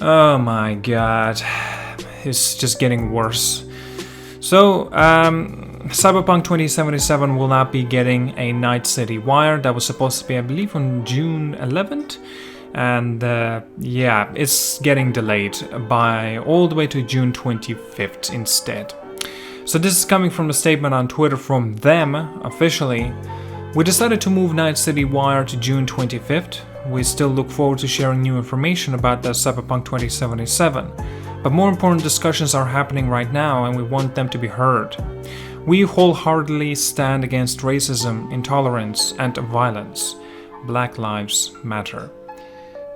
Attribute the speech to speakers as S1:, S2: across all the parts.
S1: Oh my god, it's just getting worse. So, Cyberpunk 2077 will not be getting a Night City Wire. That was supposed to be, I believe, on June 11th. And yeah, it's getting delayed by all the way to June 25th instead. So this is coming from a statement on Twitter from them, officially. We decided to move Night City Wire to June 25th. We still look forward to sharing new information about the Cyberpunk 2077. But more important discussions are happening right now and we want them to be heard. We wholeheartedly stand against racism, intolerance, and violence. Black Lives Matter.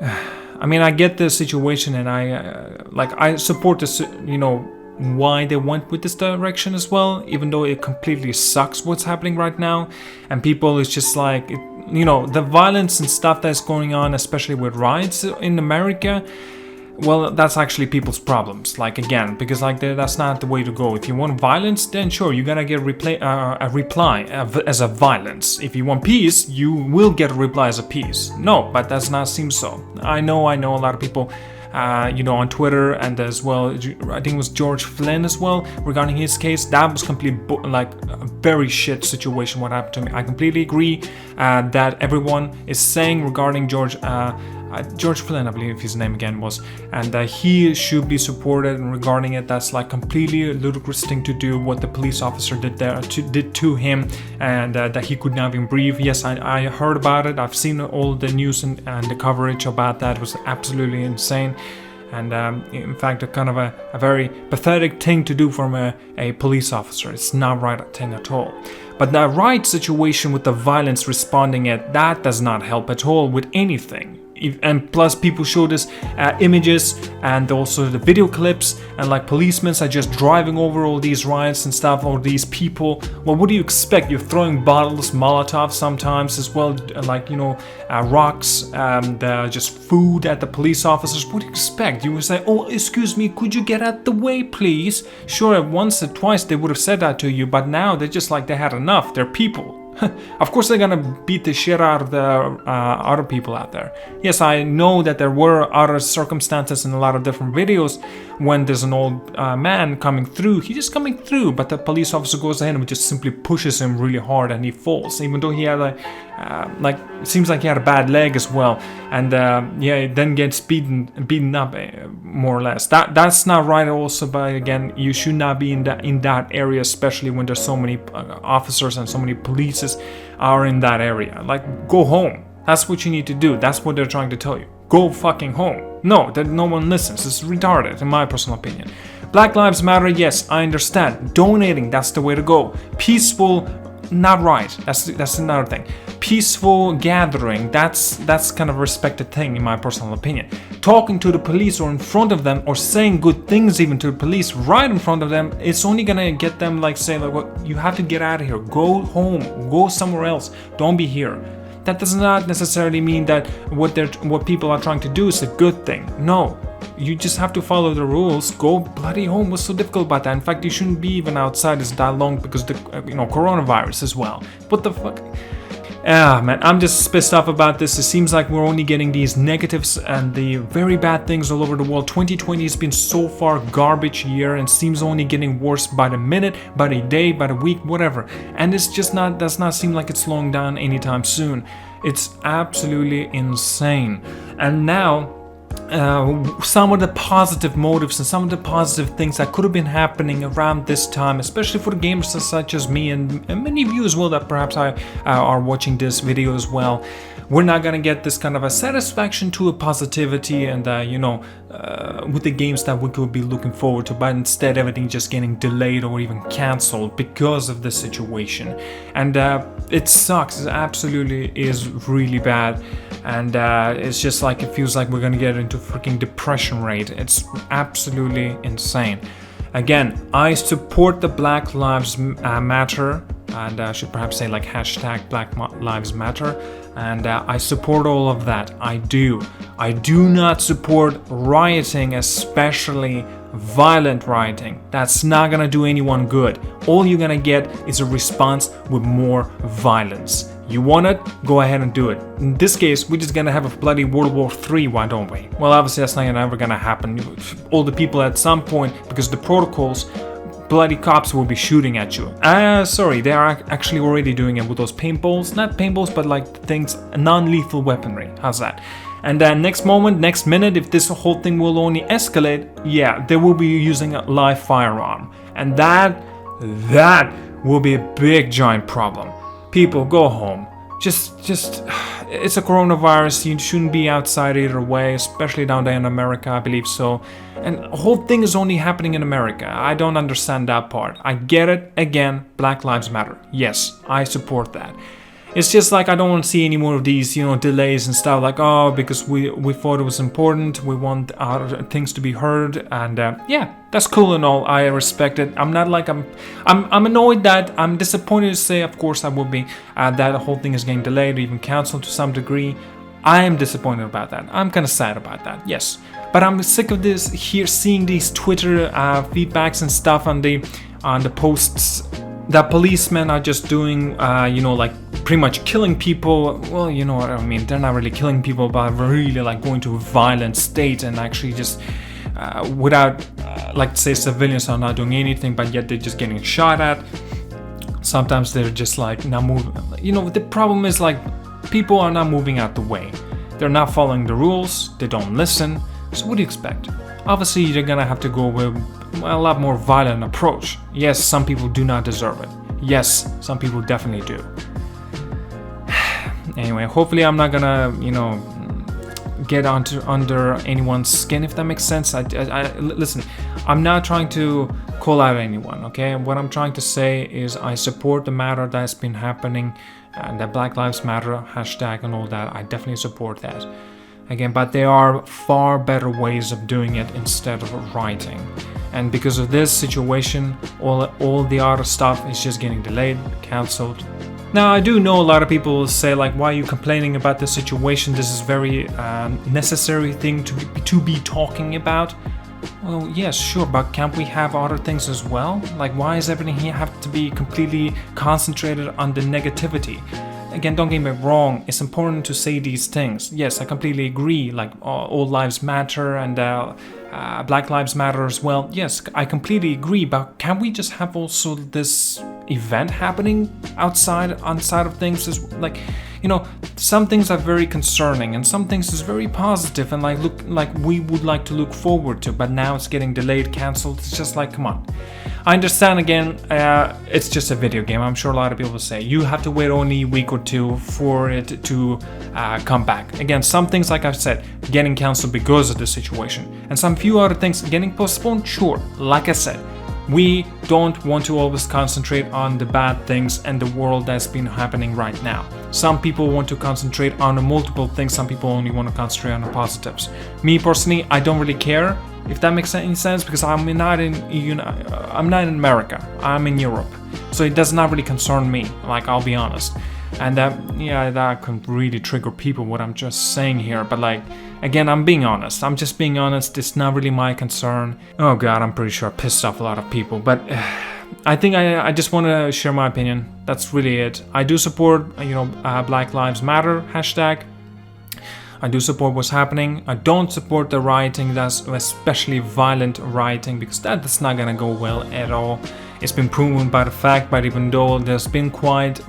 S1: I mean, I get the situation and I support this, why they went with this direction as well, even though it completely sucks what's happening right now. And people is just like, the violence and stuff that's going on, especially with riots in America, well, that's actually people's problems. Like, again, because that's not the way to go. If you want violence, then sure, you gotta get a reply as a violence. If you want peace, you will get a reply as a peace. No, but that's not seem so. I know a lot of people, on Twitter and as well, I think it was George Flynn as well, regarding his case. That was completely a very shit situation what happened to me. I completely agree that everyone is saying regarding George Flynn, I believe his name again was, and he should be supported. And regarding it, that's like completely a ludicrous thing to do. What the police officer did to him, and that he could not even breathe. Yes, I heard about it. I've seen all the news and the coverage about that. It was absolutely insane. And in fact, a kind of a very pathetic thing to do from a police officer. It's not right thing at all. But the right situation with the violence responding it, that does not help at all with anything. And plus people showed us images and also the video clips, and like policemen are just driving over all these riots and stuff, or these people. Well, what do you expect? You're throwing bottles, Molotov sometimes as well, rocks and just food at the police officers. What do you expect? You would say, oh, excuse me, could you get out the way, please? Sure, once or twice they would have said that to you, but now they're just like they had enough. They're people. Of course they're gonna beat the shit out of the other people out there. Yes, I know that there were other circumstances in a lot of different videos when there's an old man coming through. He's just coming through, but the police officer goes ahead and just simply pushes him really hard and he falls, even though he had it seems like he had a bad leg as well, and then gets beaten up more or less. That's not right also. But again, you should not be in that area, especially when there's so many officers and so many police are in that area. Like, go home. That's what you need to do. That's what they're trying to tell you. Go fucking home. No, that no one listens. It's retarded, in my personal opinion. Black Lives Matter, yes, I understand. Donating, that's the way to go. Peaceful, not right. That's another thing. Peaceful gathering, that's kind of a respected thing in my personal opinion. Talking to the police or in front of them, or saying good things even to the police right in front of them, it's only gonna get them well, you have to get out of here. Go home. Go somewhere else. Don't be here. That does not necessarily mean that what people are trying to do is a good thing. No. You just have to follow the rules. Go bloody home. What's so difficult about that? In fact, you shouldn't be even outside as that long because the coronavirus as well. What the fuck? Man, I'm just pissed off about this. It seems like we're only getting these negatives and the very bad things all over the world. 2020 has been so far garbage year and seems only getting worse by the minute, by the day, by the week, whatever. And it's just does not seem like it's slowing down anytime soon. It's absolutely insane. And now, some of the positive motives and some of the positive things that could have been happening around this time, especially for the gamers such as me and many of you as well that perhaps are watching this video as well. We're not gonna get this kind of a satisfaction to a positivity and with the games that we could be looking forward to, but instead everything just getting delayed or even cancelled because of the situation. And it sucks. It absolutely is really bad. And it's just like it feels like we're gonna get into freaking depression rate. It's absolutely insane. Again, I support the Black Lives Matter, and I should perhaps say hashtag Black Lives Matter, and I support all of that. I do not support rioting, especially violent rioting. That's not gonna do anyone good. All you're gonna get is a response with more violence. You want it? Go ahead and do it. In this case, we're just gonna have a bloody World War III, why don't we? Well, obviously that's not ever gonna happen. All the people at some point, because the protocols, bloody cops will be shooting at you. Sorry, they are actually already doing it with those paintballs. Not paintballs, but like things, non-lethal weaponry. How's that? And then next moment, next minute, if this whole thing will only escalate, yeah, they will be using a live firearm. And that will be a big giant problem. People, go home. Just, it's a coronavirus. You shouldn't be outside either way, especially down there in America, I believe so. And the whole thing is only happening in America. I don't understand that part. I get it. Again, Black Lives Matter. Yes, I support that. It's just like I don't want to see any more of these, delays and stuff like, oh, because we thought it was important, we want our things to be heard, and yeah, that's cool and all. I respect it. I'm not like I'm annoyed that I'm disappointed to say, of course, I will be that the whole thing is getting delayed or even canceled to some degree. I am disappointed about that. I'm kind of sad about that. Yes, but I'm sick of this here, seeing these Twitter feedbacks and stuff on the posts that policemen are just doing, like pretty much killing people. Well, you know what I mean. They're not really killing people, but really like going to a violent state and actually just without, like say civilians are not doing anything, but yet they're just getting shot at. Sometimes they're just like not moving. The problem is like people are not moving out the way. They're not following the rules. They don't listen. So what do you expect? Obviously, you're gonna have to go with a lot more violent approach. Yes, some people do not deserve it. Yes, some people definitely do. Anyway, hopefully I'm not gonna, get under anyone's skin, if that makes sense. Listen, I'm not trying to call out anyone, okay? What I'm trying to say is I support the matter that's been happening, and the Black Lives Matter hashtag and all that. I definitely support that. Again, but there are far better ways of doing it instead of writing. And because of this situation, all the other stuff is just getting delayed, cancelled. Now, I do know a lot of people will say, like, why are you complaining about this situation? This is very necessary thing to be talking about. Well, yes, sure, but can't we have other things as well? Like, why does everything here have to be completely concentrated on the negativity? Again, don't get me wrong, it's important to say these things. Yes, I completely agree, like all lives matter and Black Lives Matter as well. Yes, I completely agree, but can we just have also this event happening on of things? Is like, some things are very concerning and some things is very positive and like we would like to look forward to, but now it's getting delayed, cancelled. It's just like, come on. I understand, again, it's just a video game. I'm sure a lot of people will say you have to wait only a week or two for it to come back. Again, some things, like I've said, getting cancelled because of the situation, and some few other things getting postponed. Sure, like I said, we don't want to always concentrate on the bad things and the world that's been happening right now. Some people want to concentrate on the multiple things. Some people only want to concentrate on the positives. Me personally, I don't really care. If that makes any sense, because I'm not in America, I'm in Europe, so it does not really concern me. Like, I'll be honest, and that can really trigger people what I'm just saying here. But like, again, I'm being honest. I'm just being honest. It's not really my concern. Oh God, I'm pretty sure I pissed off a lot of people, but I think I just want to share my opinion. That's really it. I do support Black Lives Matter hashtag. I do support what's happening. I don't support the rioting, that's especially violent rioting, because that's not gonna go well at all. It's been proven by the fact, but even though there's been quiet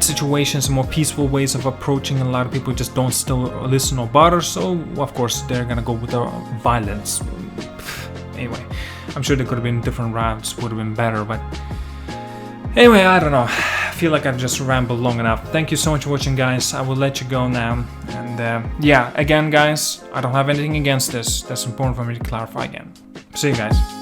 S1: situations and more peaceful ways of approaching, and a lot of people just don't still listen or bother, so of course they're gonna go with the violence. Anyway, I'm sure there could have been different routes, would have been better, but anyway, I don't know. I feel like I've just rambled long enough. Thank you so much for watching, guys. I will let you go now. And yeah, again, guys, I don't have anything against this. That's important for me to clarify again. See you guys.